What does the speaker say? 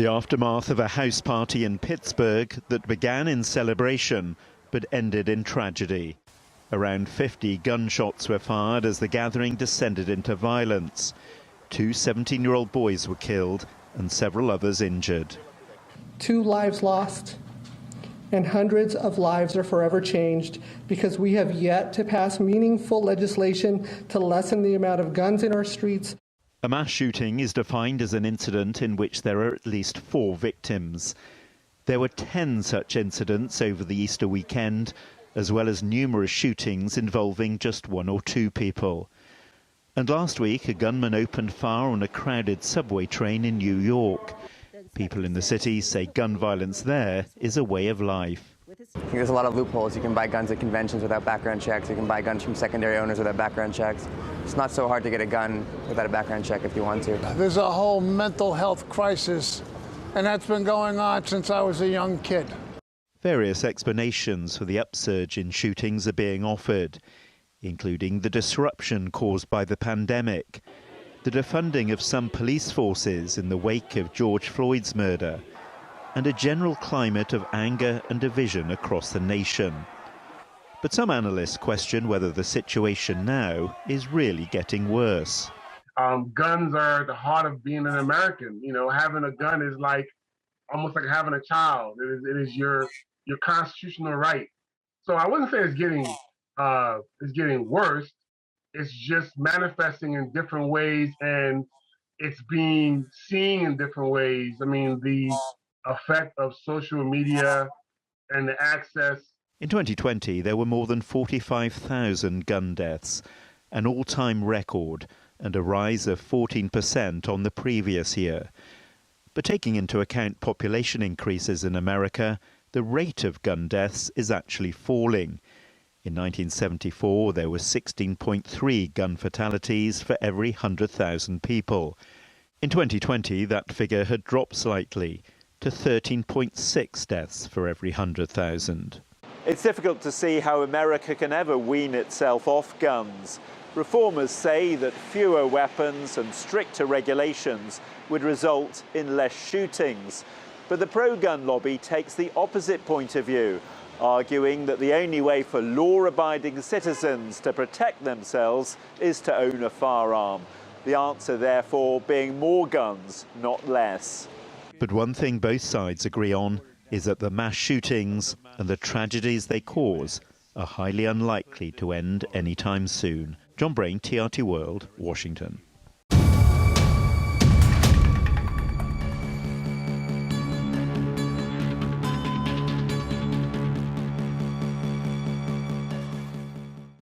The aftermath of a house party in Pittsburgh that began in celebration but ended in tragedy. Around 50 gunshots were fired as the gathering descended into violence. 2 17-year-old boys were killed and several others injured. 2 lives lost, and hundreds of lives are forever changed because we have yet to pass meaningful legislation to lessen the amount of guns in our streets. A mass shooting is defined as an incident in which there are at least 4 victims. There were 10 such incidents over the Easter weekend, as well as numerous shootings involving just 1 or 2 people. And last week, a gunman opened fire on a crowded subway train in New York. People in the city say gun violence there is a way of life. There's a lot of loopholes. You can buy guns at conventions without background checks. You can buy guns from secondary owners without background checks. It's not so hard to get a gun without a background check if you want to. There's a whole mental health crisis, and that's been going on since I was a young kid. Various explanations for the upsurge in shootings are being offered, including the disruption caused by the pandemic, the defunding of some police forces in the wake of George Floyd's murder, and a general climate of anger and division across the nation. But some analysts question whether the situation now is really getting worse. Guns are at the heart of being an American. You know, having a gun is like almost like having a child. It is your constitutional right. So I wouldn't say it's getting worse. It's just manifesting in different ways, and it's being seen in different ways. I mean, the effect of social media and the access. In 2020, there were more than 45,000 gun deaths, an all-time record, and a rise of 14% on the previous year. But taking into account population increases in America, the rate of gun deaths is actually falling. In 1974, there were 16.3 gun fatalities for every 100,000 people. In 2020, that figure had dropped slightly to 13.6 deaths for every 100,000. It's difficult to see how America can ever wean itself off guns. Reformers say that fewer weapons and stricter regulations would result in less shootings. But the pro-gun lobby takes the opposite point of view, arguing that the only way for law-abiding citizens to protect themselves is to own a firearm. The answer, therefore, being more guns, not less. But one thing both sides agree on is that the mass shootings and the tragedies they cause are highly unlikely to end anytime soon. John Brain, TRT World, Washington.